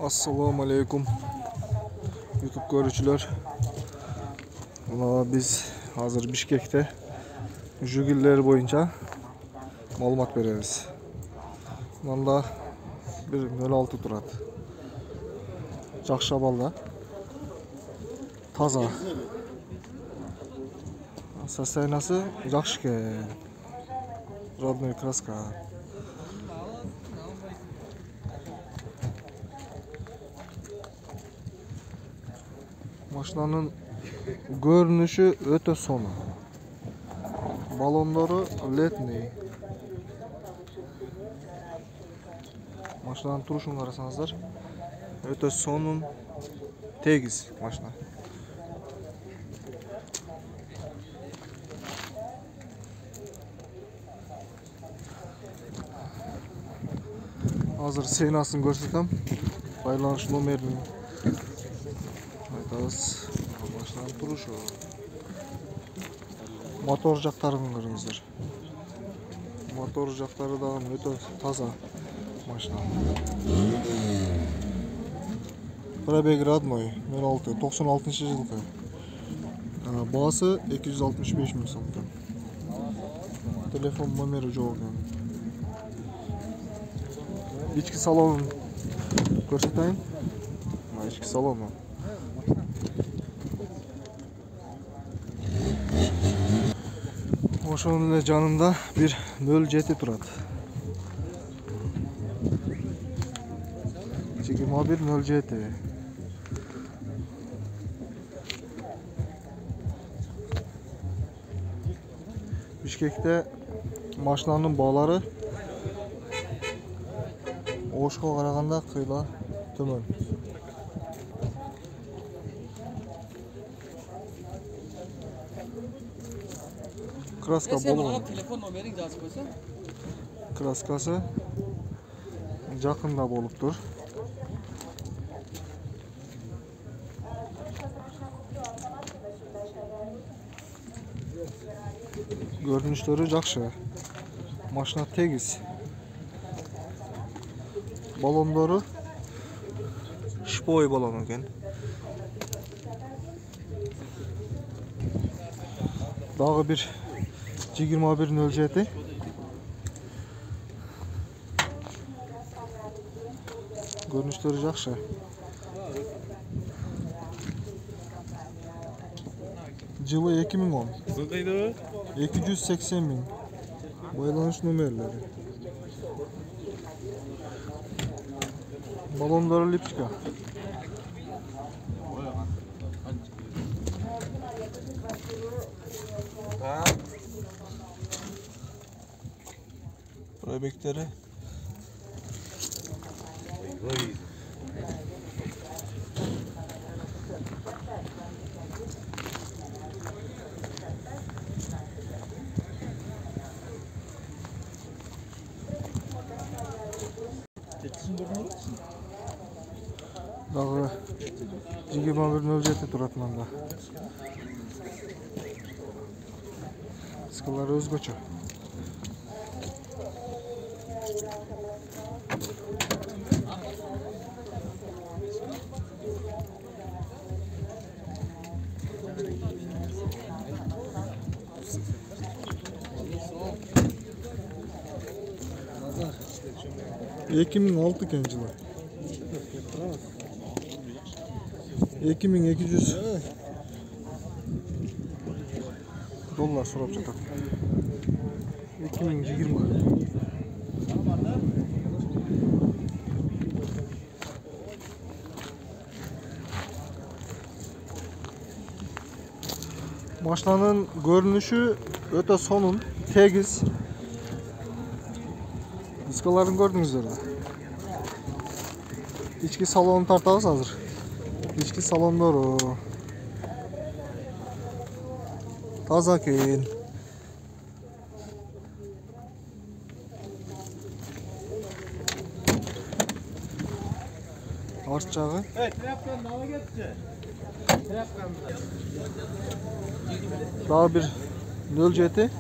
Assalamu alaikum YouTube görücüler. Biz hazır Bişkek'te jügiller boyunca malumat veririz. Manda bir 06 turat. Жақша балда. Таза. Состояниясы жақсы екен. Родной краска. Машинаның görünüşü öte sonu. Balonları ledный. Машинаның turuşunu қарасаңыздар, öte sonun tegiz машина. Hazır seynaсын көрсетем. Байланыш номерін айтабыз. Машинаның turuşu. Мотор жақтарын көріңіздер. Мотор жақтары да өте таза машина. Пробег родной 96 жылғы. Бағасы 265 мың сом. Телефон номері жоқ екен. İçki salonun көрсетейін. İçki salonu. Oşonun canında bir 07 turat. 21 07. Bişkek'te maşinanın bağları Oşқа қарағанда қиыла төмен. Краска болуы. Краскасы жақында болып тұр. Görünüşleri жақсы. Машина тегиз. Balonları şipoy balon eкен. Dağı bir 2107. Görünüşleri жақсы. Жылы 2010. 280 bin. Байланыш номерлері. Balonları Lipska. Prebekleri. Dağı 2107 turатын anda. Sıkıları özgöçü. Ekimin 6 kenciler. 2200 dolar sorap жатат. 2020. Maşinanın görünüşü öte sonun tegiz. Diskalarını gördünüzdür. İçki salonu tartağız hazır. İçki salonları taza keyin. Arş çağı. Daha bir 07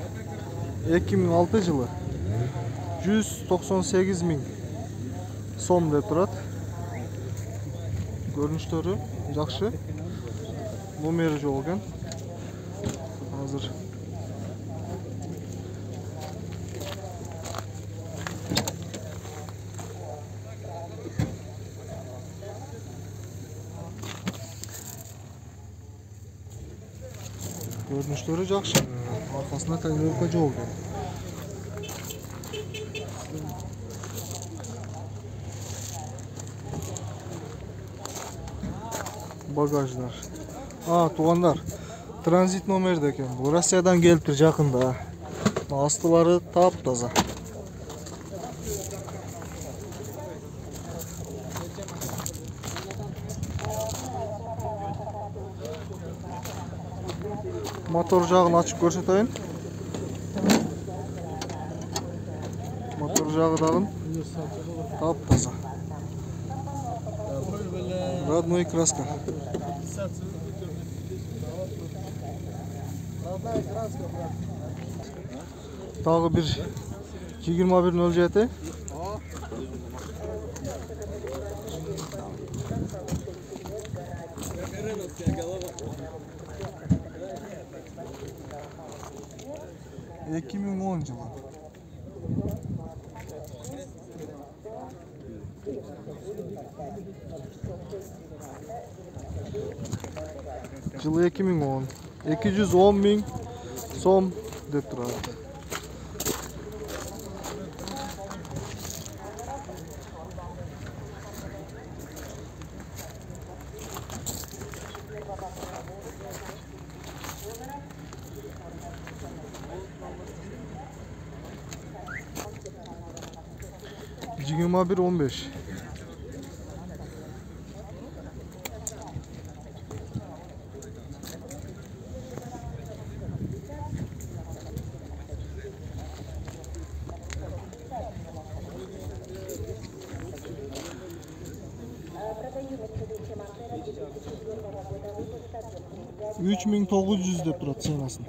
2006 yılı 198 bin som deb turat. Görünüşleri жақсы. Номері жоқ екен. Hazır. Görünüşleri жақсы. Arkasında tonirovka жоқ екен. Bagajlar. Туғандар. Транзит номерде екен. Бұл Россиядан келіп тұр жақында. Астылары тап-таза. Motor жағын açıp көрсетейін. Motor жағы дағын тап-таза. Родной краска. Тағы bir 2107. Ekim 10 жылы. Жылы 2010. 210.000 сом деп тұрады. Cigima 1.15. $3900 деп тұрады ценасын.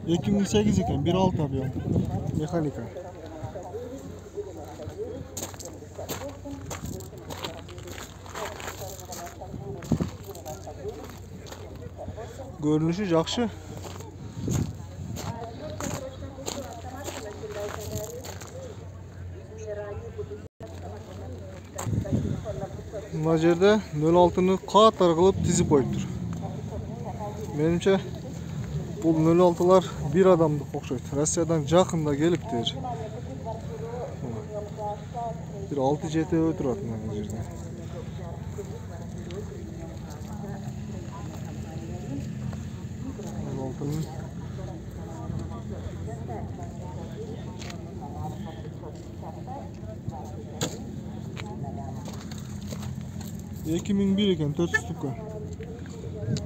2008 екен, 1.6 объем. Механика. Görünüşü жақсы. Мына жерде 06-ны қатар қылып тізіп қойып тұр. Меніңше бұл 06-лар bir адамдық оқшайды. Россиядан жақында келіптер. Bir 6-7 өтірат мына жерде. $2001 екен, 4 штука.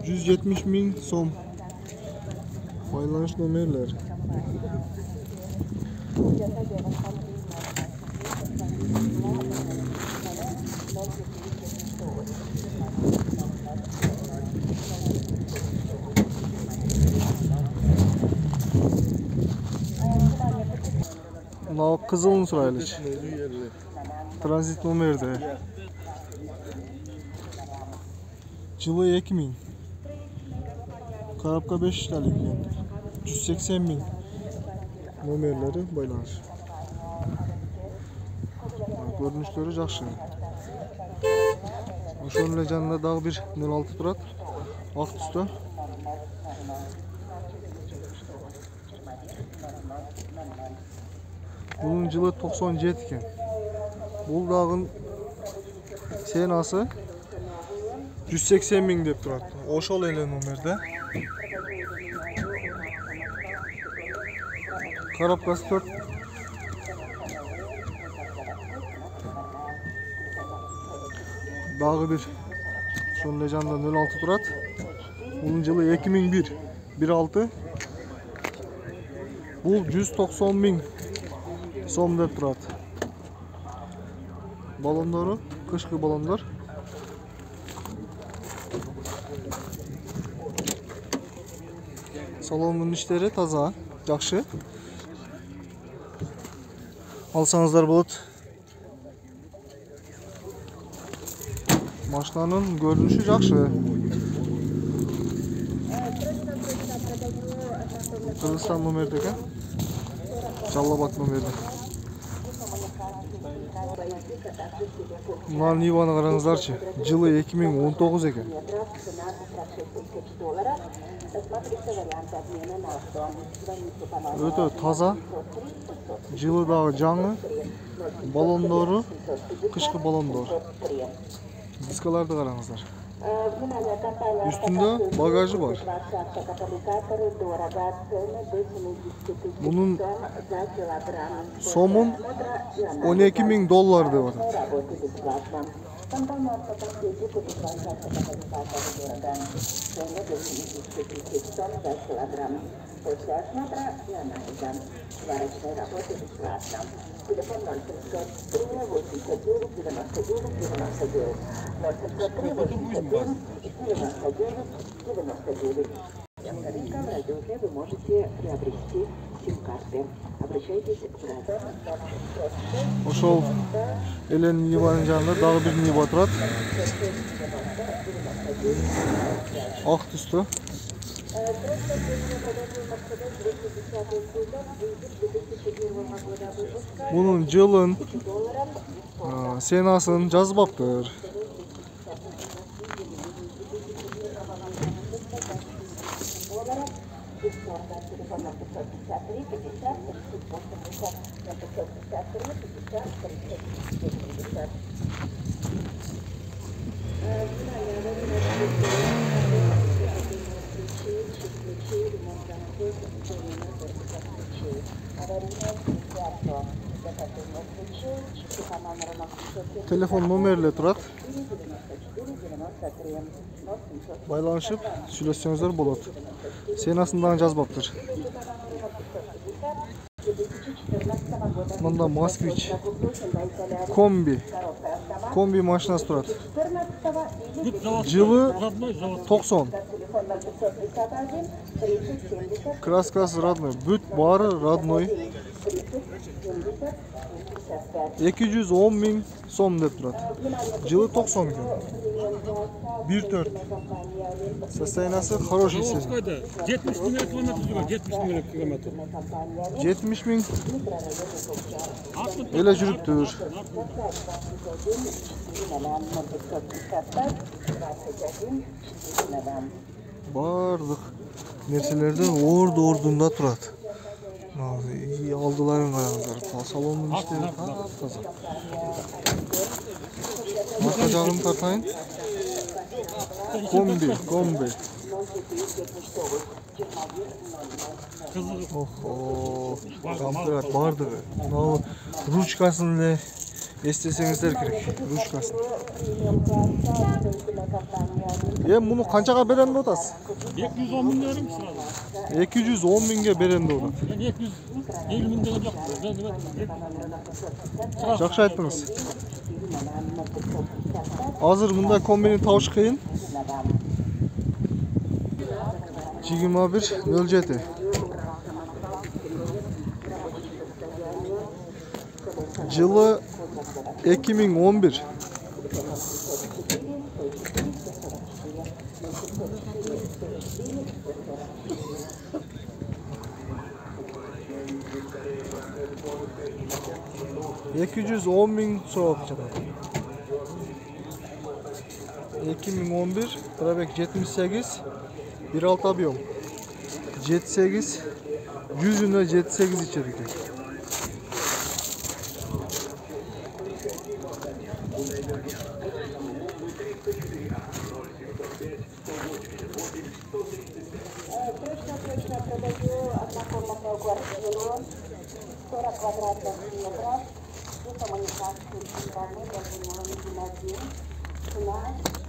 170.000 сом. Байланыш номерлер. Мынау қызылын сұрайлы. Транзит номерде. Жылы 2000. Коробka 5 işlerlik. 180.000 номерлері байланыш. Görünüşleri жақсы. Ошонун эле жанында дагы bir 06 турат. Ак түстө. Bunun жылы 97 екен. Бул дагы ценасы 180.000 деп турат. Ошол эле номерде. Коробкасы 4. Дагы bir ошол эле жанында 06 турат. Bunun жылы 2001. 1.6. Бул 190.000 сом деп турат. Балондору, кышкы балондор. Salonun işleri таза, жақсы. Алсаңыздар болот. Машинаның görünüşü жақсы. Кыргызстан номерде екен. Жалал-Абад номерде. Мына Ниваны қараңыздарчы. Жылы 2019 екен. Өте таза. Жылы дағы жаңы. Балондору, кышкы балондор. Дискаларды қараңыздар. Üstünde bagajı var. Bunun somun $12.000 diyor. Телефон 063-89-99-99. В радиоузе вы можете приобрести сим-карты. Обращайтесь в радио. Ошол элен Ниванын жанында дагы бир Нива турат. Ак түстө. Bunun жылын, сенасын жазбаптыр. Telefon номерле турат. Байланышып сүйлөшсөңүздөр болот. Сенасындагы жазбаптыр. Мында Москвич комби машинасы турат. Жылы 90. Краскасы родной, бүт бары родной. 210.000 сом деп турат. Жылы 90 екен. 1.4. Состояниясы хороший сезон. 70 000 километр, 70 000 километр. 70 000 эле жүрүптүр. Бардык нерселерди ордунда турат. Алдыларын қараңыздар. Салонның іштері таза. Арқа жағын тартайын. Комби. Охо, комплект бардығы. Ручкасын да естесеңіздер керек. Ручкасын. Мұны қаншаға берем деп отасыз? 210 000 verim sırada. 210 000'ge berem деп отат. 250 000 dedim yok. Жақсы айттыңыз. Азыр мында комбини табыш кыйын. 21.07. Жылы 2011. $210.000 soğuk çıkar. 2011 Trabek 78 1.6 объем 78 100'üne 78 içerik.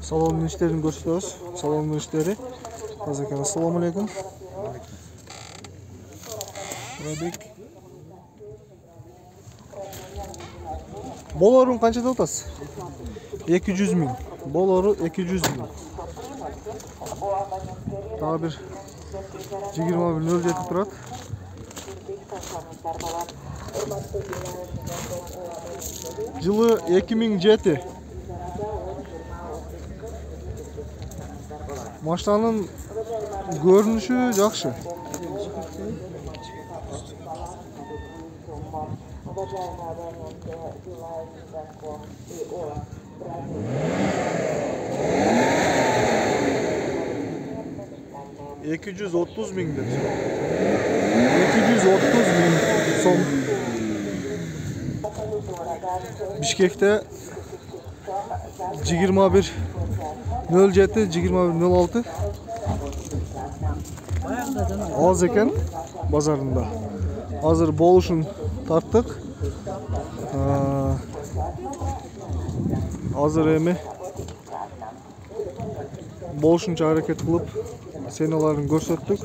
Salonun işlerini gösteriyoruz. Salonun işleri. Hazırken assalamu alaikum. Rabik. Bolorun kaçta otas? 200 000. Boloru 200 000. Daha bir 21.07 turat. Жылы 2007. Машинаның görünüşü жақсы. $230.000 деп. 230.000 сом. Бишкекте 21.07.21.06 az ekan bozorunda. Hozir bo'lishini tartdik. Hozir endi bo'lishuncha harakat qilib senalarni ko'rsatdik.